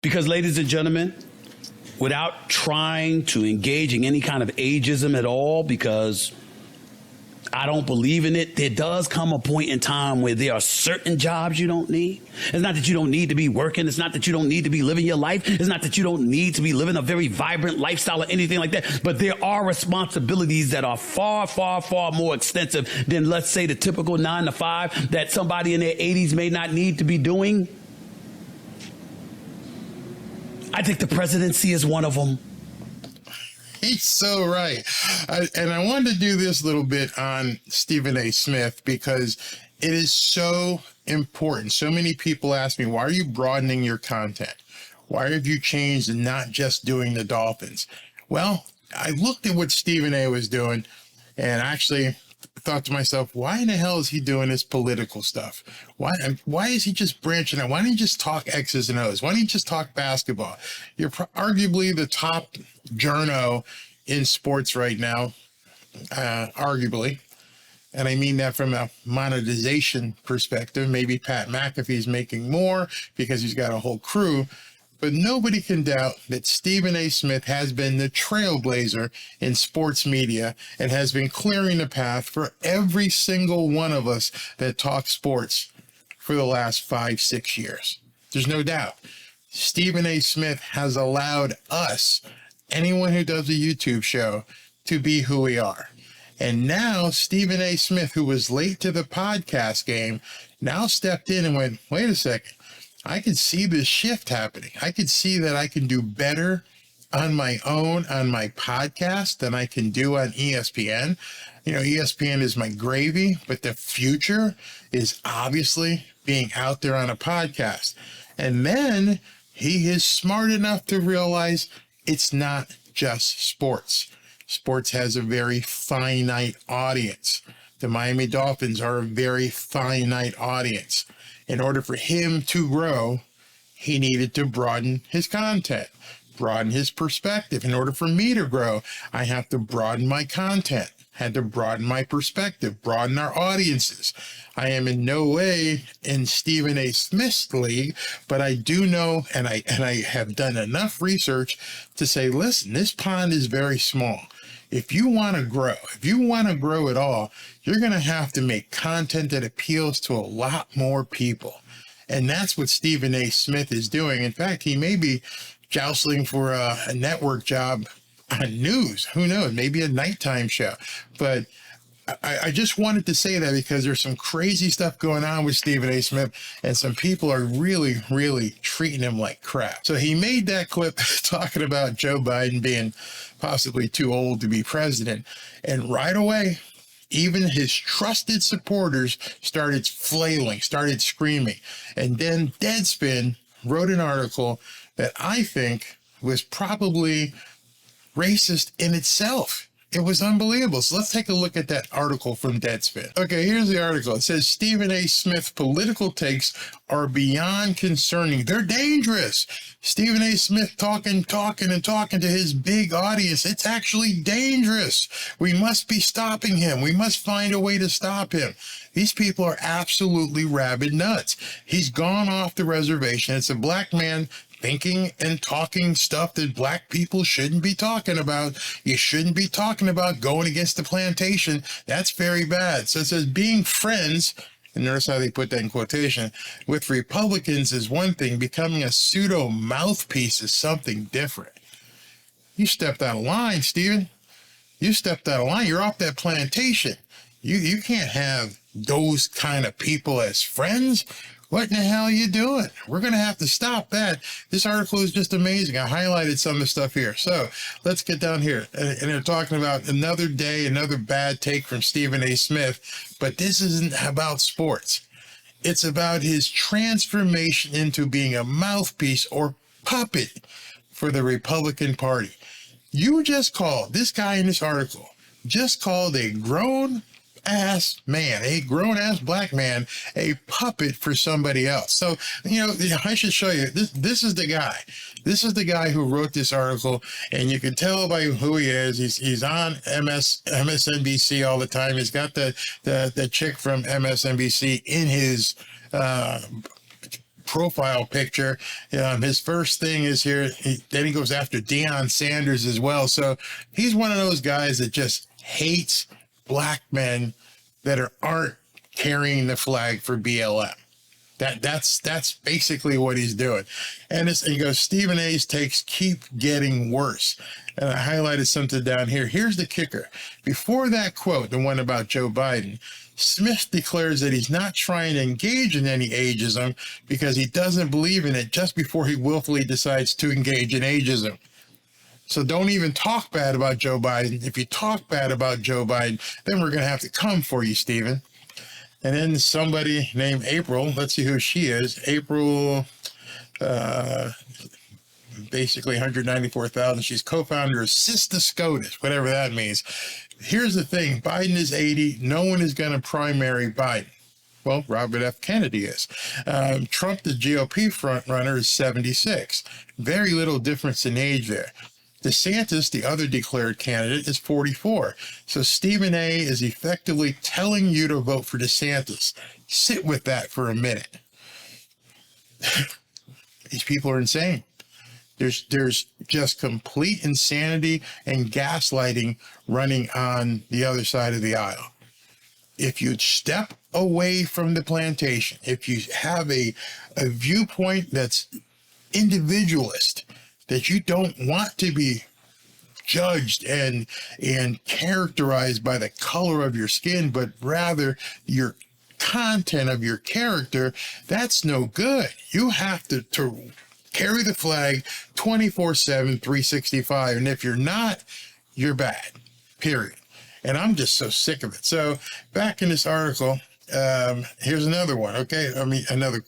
Because, ladies and gentlemen, without trying to engage in any kind of ageism at all, because I don't believe in it, there does come a point in time where there are certain jobs you don't need. It's not that you don't need to be working. It's not that you don't need to be living your life. It's not that you don't need to be living a very vibrant lifestyle or anything like that. But there are responsibilities that are far, far, far more extensive than, let's say, the typical 9 to 5 that somebody in their 80s may not need to be doing. I think the presidency is one of them. He's so right. And I wanted to do this little bit on Stephen A. Smith because it is so important. So many people ask me, why are you broadening your content? Why have you changed and not just doing the Dolphins? Well, I looked at what Stephen A. was doing and actually thought to myself, why in the hell is he doing this political stuff? Why is he just branching out? Why don't you just talk X's and O's? Why don't you just talk basketball? You're arguably the top journo in sports right now, arguably. And I mean that from a monetization perspective. Maybe Pat McAfee's making more because he's got a whole crew. But nobody can doubt that Stephen A. Smith has been the trailblazer in sports media and has been clearing the path for every single one of us that talk sports for the last 5-6 years. There's no doubt. Stephen A. Smith has allowed us, anyone who does a YouTube show, to be who we are. And now Stephen A. Smith, who was late to the podcast game, now stepped in and went, wait a second. I could see this shift happening. I could see that I can do better on my own, on my podcast, than I can do on ESPN. You know, ESPN is my gravy, but the future is obviously being out there on a podcast. And then he is smart enough to realize it's not just sports. Sports has a very finite audience. The Miami Dolphins are a very finite audience. In order for him to grow, he needed to broaden his content, broaden his perspective. In order for me to grow, I have to broaden my content, had to broaden my perspective, broaden our audiences. I am in no way in Stephen A. Smith's league, but I do know, and I have done enough research to say, listen, this pond is very small. If you want to grow at all, you're going to have to make content that appeals to a lot more people. And that's what Stephen A. Smith is doing. In fact, he may be joustling for a network job on news. Who knows? Maybe a nighttime show. But I just wanted to say that because there's some crazy stuff going on with Stephen A. Smith, and some people are really, really treating him like crap. So he made that clip talking about Joe Biden being possibly too old to be president. And right away, even his trusted supporters started flailing, started screaming. And then Deadspin wrote an article that I think was probably racist in itself. It was unbelievable. So let's take a look at that article from Deadspin. Okay, here's the article. It says Stephen A. Smith political takes are beyond concerning. They're dangerous. Stephen A. Smith talking to his big audience. It's actually dangerous. We must be stopping him. We must find a way to stop him. These people are absolutely rabid nuts. He's gone off the reservation. It's a black man thinking and talking stuff that black people shouldn't be talking about. You shouldn't be talking about going against the plantation. That's very bad. So it says being friends, and notice how they put that in quotation, with Republicans is one thing. Becoming a pseudo mouthpiece is something different. You stepped out of line, Stephen. You stepped out of line. You're off that plantation. You can't have those kind of people as friends. What in the hell are you doing? We're going to have to stop that. This article is just amazing. I highlighted some of the stuff here. So let's get down here. And they're talking about another day, another bad take from Stephen A. Smith. But this isn't about sports. It's about his transformation into being a mouthpiece or puppet for the Republican Party. You just called, this guy in this article, just called a grown ass man, a grown ass black man, a puppet for somebody else. So, I should show you this. This is the guy. This is the guy who wrote this article, and you can tell by who he is. He's on MSNBC all the time. He's got the chick from MSNBC in his profile picture. His first thing is here. Then he goes after Deion Sanders as well. So he's one of those guys that just hates black men that aren't carrying the flag for BLM. That's basically what he's doing. And he goes, Stephen A's takes keep getting worse. And I highlighted something down here. Here's the kicker. Before that quote, the one about Joe Biden, Smith declares that he's not trying to engage in any ageism because he doesn't believe in it just before he willfully decides to engage in ageism. So don't even talk bad about Joe Biden. If you talk bad about Joe Biden, then we're going to have to come for you, Stephen. And then somebody named April, let's see who she is. April, basically 194,000. She's co-founder of Sister SCOTUS, whatever that means. Here's the thing. Biden is 80. No one is going to primary Biden. Well, Robert F. Kennedy is. Trump, the GOP frontrunner, is 76. Very little difference in age there. DeSantis, the other declared candidate, is 44. So Stephen A is effectively telling you to vote for DeSantis. Sit with that for a minute. These people are insane. There's just complete insanity and gaslighting running on the other side of the aisle. If you step away from the plantation, if you have a viewpoint that's individualist, that you don't want to be judged and characterized by the color of your skin, but rather your content of your character, that's no good. You have to carry the flag 24/7, 365. And if you're not, you're bad, period. And I'm just so sick of it. So back in this article, here's another one, okay? Another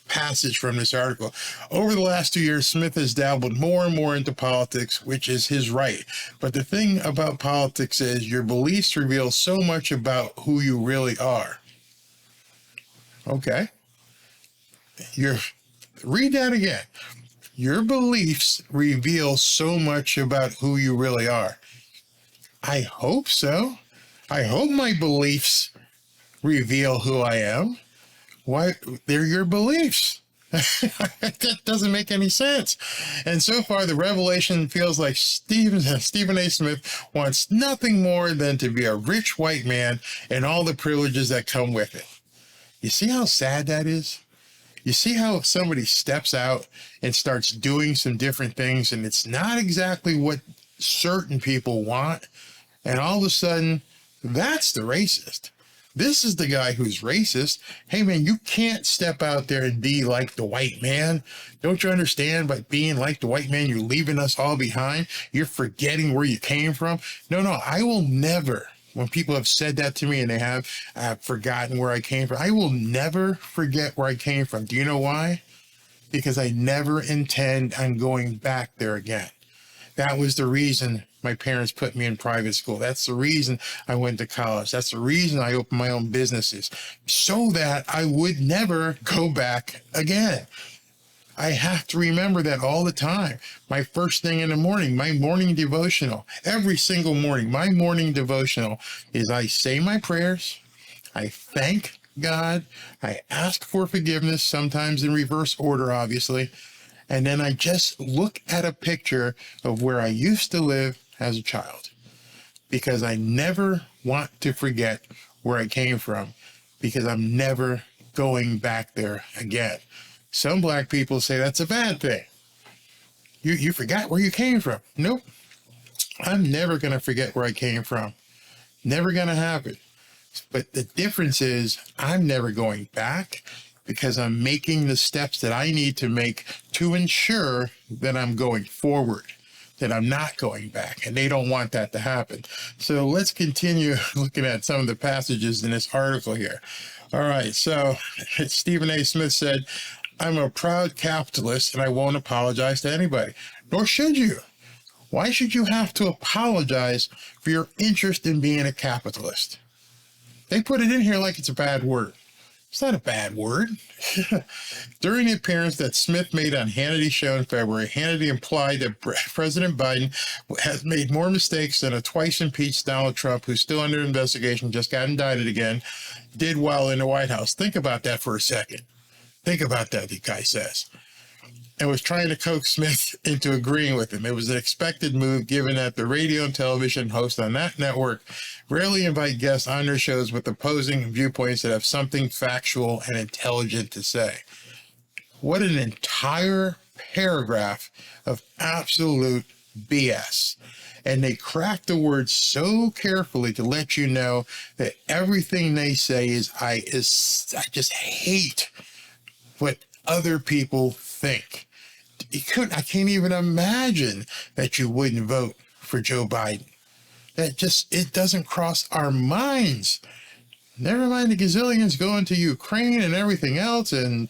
passage from this article. Over the last 2 years, Smith has dabbled more and more into politics, which is his right. But the thing about politics is your beliefs reveal so much about who you really are. Okay. Read that again. Your beliefs reveal so much about who you really are. I hope so. I hope my beliefs reveal who I am. Why? They're your beliefs. That doesn't make any sense. And so far, the revelation feels like Stephen A. Smith wants nothing more than to be a rich white man and all the privileges that come with it. You see how sad that is? You see how somebody steps out and starts doing some different things, and it's not exactly what certain people want, and all of a sudden, that's the racist. This is the guy who's racist. Hey, man, you can't step out there and be like the white man. Don't you understand? By being like the white man, you're leaving us all behind. You're forgetting where you came from. No, I will never, when people have said that to me and they have forgotten where I came from, I will never forget where I came from. Do you know why? Because I never intend on going back there again. That was the reason my parents put me in private school. That's the reason I went to college. That's the reason I opened my own businesses, so that I would never go back again. I have to remember that all the time. My first thing in the morning, my morning devotional, every single morning, my morning devotional is I say my prayers, I thank God, I ask for forgiveness, sometimes in reverse order, obviously. And then I just look at a picture of where I used to live as a child, because I never want to forget where I came from, because I'm never going back there again. Some black people say that's a bad thing. You forgot where you came from. Nope. I'm never going to forget where I came from. Never going to happen. But the difference is I'm never going back, because I'm making the steps that I need to make to ensure that I'm going forward, that I'm not going back, and they don't want that to happen. So let's continue looking at some of the passages in this article here. All right, so Stephen A. Smith said, I'm a proud capitalist and I won't apologize to anybody. Nor should you. Why should you have to apologize for your interest in being a capitalist? They put it in here like it's a bad word. It's not a bad word. During the appearance that Smith made on Hannity's show in February, Hannity implied that President Biden has made more mistakes than a twice impeached Donald Trump, who's still under investigation, just got indicted again, did while in the White House. Think about that for a second. Think about that, the guy says. And was trying to coax Smith into agreeing with him. It was an expected move given that the radio and television hosts on that network rarely invite guests on their shows with opposing viewpoints that have something factual and intelligent to say. What an entire paragraph of absolute BS. And they crack the words so carefully to let you know that everything they say is I just hate what other people think. I can't even imagine that you wouldn't vote for Joe Biden. It doesn't cross our minds. Never mind the gazillions going to Ukraine and everything else, and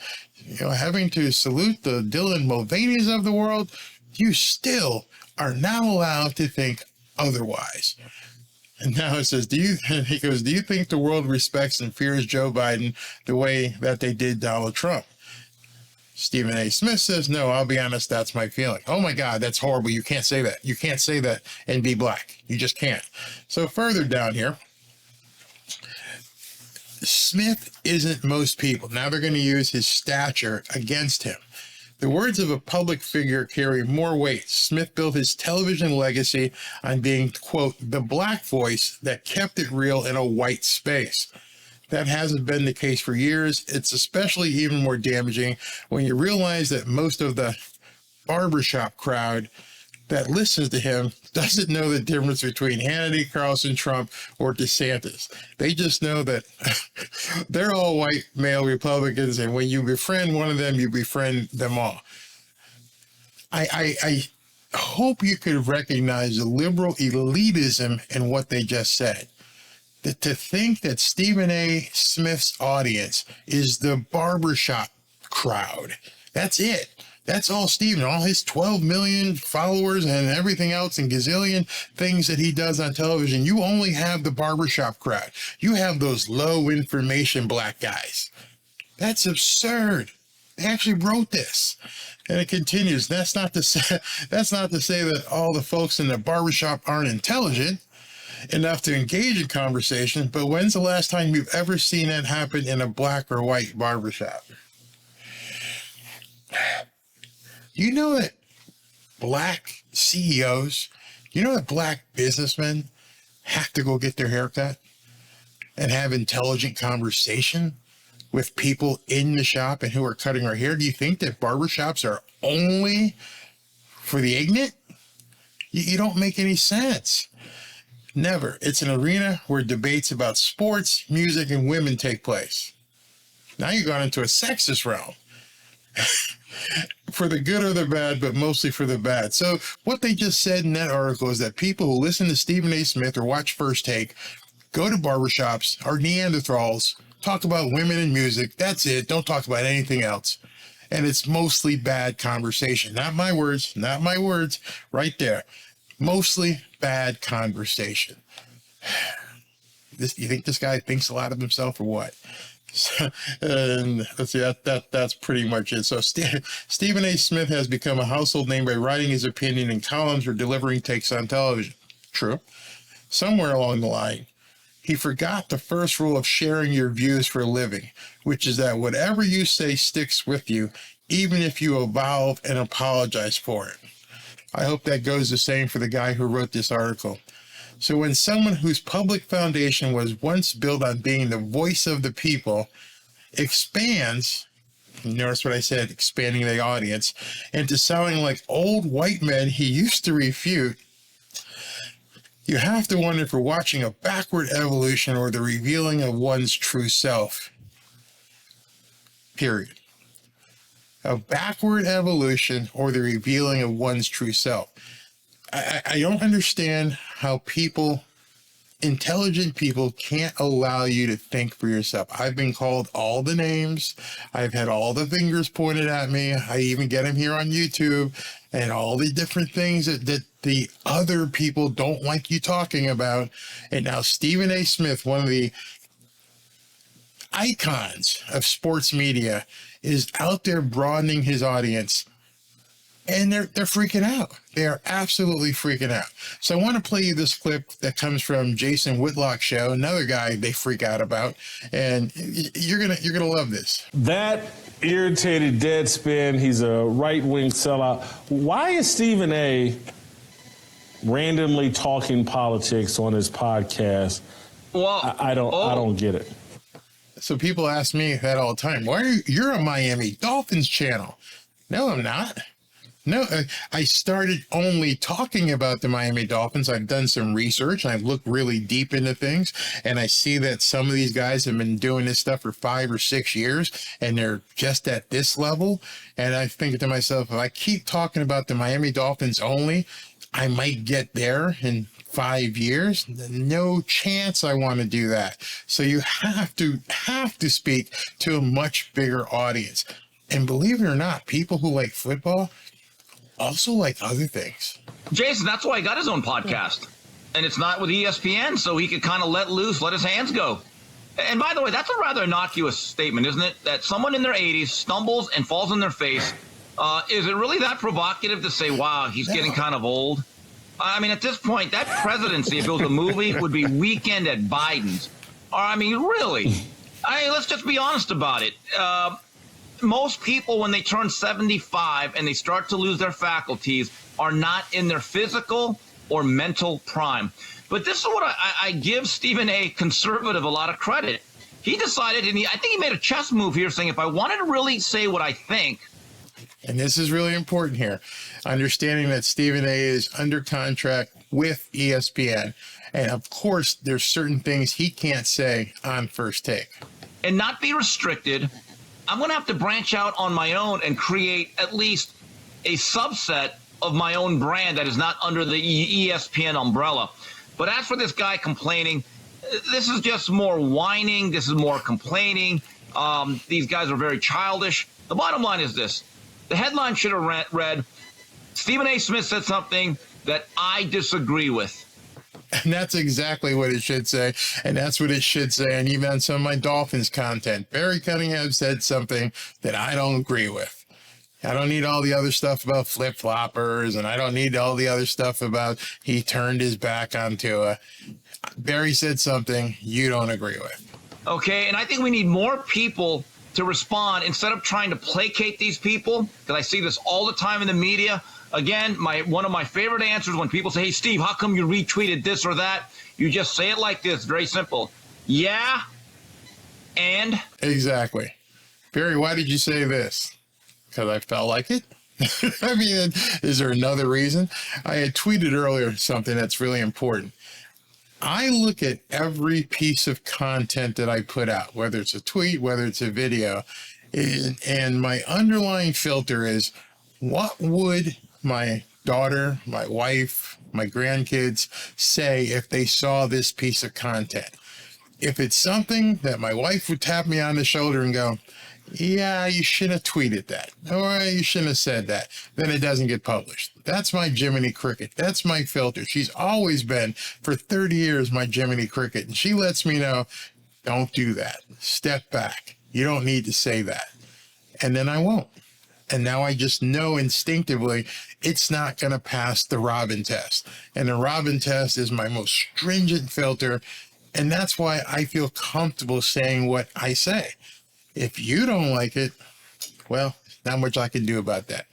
having to salute the Dylan Mulvaney's of the world. You still are now allowed to think otherwise. And now it says, do you think the world respects and fears Joe Biden the way that they did Donald Trump? Stephen A. Smith says, no, I'll be honest, that's my feeling. Oh my God, that's horrible. You can't say that. You can't say that and be black. You just can't. So further down here, Smith isn't most people. Now they're going to use his stature against him. The words of a public figure carry more weight. Smith built his television legacy on being, quote, the black voice that kept it real in a white space. That hasn't been the case for years. It's especially even more damaging when you realize that most of the barbershop crowd that listens to him doesn't know the difference between Hannity, Carlson, Trump, or DeSantis. They just know that they're all white male Republicans, and when you befriend one of them, you befriend them all. I hope you could recognize the liberal elitism in what they just said. That to think that Stephen A. Smith's audience is the barbershop crowd. That's it. That's all Stephen, all his 12 million followers and everything else and gazillion things that he does on television. You only have the barbershop crowd. You have those low information black guys. That's absurd. They actually wrote this. And it continues. That's not to say that all the folks in the barbershop aren't intelligent enough to engage in conversation, but when's the last time you've ever seen that happen in a black or white barbershop? You know that black CEOs, that black businessmen have to go get their hair cut and have intelligent conversation with people in the shop and who are cutting our hair? Do you think that barbershops are only for the ignorant? You don't make any sense. Never. It's an arena where debates about sports, music, and women take place. Now you've gone into a sexist realm. For the good or the bad, but mostly for the bad. So what they just said in that article is that people who listen to Stephen A. Smith or watch First Take, go to barbershops, are Neanderthals, talk about women and music. That's it. Don't talk about anything else. And it's mostly bad conversation. Not my words, right there. Mostly bad conversation. You think this guy thinks a lot of himself or what? And let's see, that's pretty much it. So Stephen A. Smith has become a household name by writing his opinion in columns or delivering takes on television. True. Somewhere along the line, he forgot the first rule of sharing your views for a living, which is that whatever you say sticks with you, even if you evolve and apologize for it. I hope that goes the same for the guy who wrote this article. So when someone whose public foundation was once built on being the voice of the people expands, notice what I said, expanding the audience, into sounding like old white men he used to refute, you have to wonder if we're watching a backward evolution or the revealing of one's true self. Period. A backward evolution or the revealing of one's true self. I don't understand how intelligent people can't allow you to think for yourself. I've been called all the names. I've had all the fingers pointed at me. I even get them here on YouTube and all the different things that the other people don't like you talking about. And now Stephen A. Smith, one of the icons of sports media, is out there broadening his audience And they're freaking out. They are absolutely freaking out. So I want to play you this clip that comes from Jason Whitlock's show, another guy they freak out about, and you're gonna love this. That irritated Deadspin. He's a right-wing sellout. Why is Stephen A. randomly talking politics on his podcast? Well, I don't get it. So people ask me that all the time. Why are you're a Miami Dolphins channel? No, I'm not. No, I started only talking about the Miami Dolphins. I've done some research and I've looked really deep into things. And I see that some of these guys have been doing this stuff for 5 or 6 years and they're just at this level. And I think to myself, if I keep talking about the Miami Dolphins only, I might get there in 5 years. No chance I want to do that. So you have to speak to a much bigger audience. And believe it or not, people who like football also like other things. Jason, that's why he got his own podcast. And it's not with ESPN, so he could kind of let loose, let his hands go. And by the way, that's a rather innocuous statement, isn't it? That someone in their 80s stumbles and falls on their face. Is it really that provocative to say, wow, he's getting kind of old? I mean, at this point, that presidency, if it was a movie, would be Weekend at Biden's. Or, I mean, really. Let's just be honest about it. Most people, when they turn 75 and they start to lose their faculties, are not in their physical or mental prime. But this is what I give Stephen A. Conservative a lot of credit. He decided, and I think he made a chess move here, saying, if I wanted to really say what I think. And this is really important here, understanding that Stephen A. is under contract with ESPN. And of course, there's certain things he can't say on First Take. And not be restricted. I'm going to have to branch out on my own and create at least a subset of my own brand that is not under the ESPN umbrella. But as for this guy complaining, this is just more whining. This is more complaining. These guys are very childish. The bottom line is this. The headline should have read, Stephen A. Smith said something that I disagree with. And that's exactly what it should say. And that's what it should say. And even on some of my Dolphins content, Barry Cunningham said something that I don't agree with. I don't need all the other stuff about flip-floppers, and I don't need all the other stuff about he turned his back on Tua. Barry said something you don't agree with. Okay, and I think we need more people to respond instead of trying to placate these people, because I see this all the time in the media. Again, one of my favorite answers when people say, hey, Steve, how come you retweeted this or that? You just say it like this, very simple. Yeah, and? Exactly. Barry, why did you say this? Because I felt like it. I mean, is there another reason? I had tweeted earlier something that's really important. I look at every piece of content that I put out, whether it's a tweet, whether it's a video, and my underlying filter is, what would my daughter, my wife, my grandkids say if they saw this piece of content? If it's something that my wife would tap me on the shoulder and go, yeah, you shouldn't have tweeted that, or you shouldn't have said that, then it doesn't get published. That's my Jiminy Cricket. That's my filter. She's always been, for 30 years, my Jiminy Cricket. And she lets me know, don't do that. Step back. You don't need to say that. And then I won't. And now I just know instinctively it's not going to pass the Robin test. And the Robin test is my most stringent filter. And that's why I feel comfortable saying what I say. If you don't like it, well, not much I can do about that.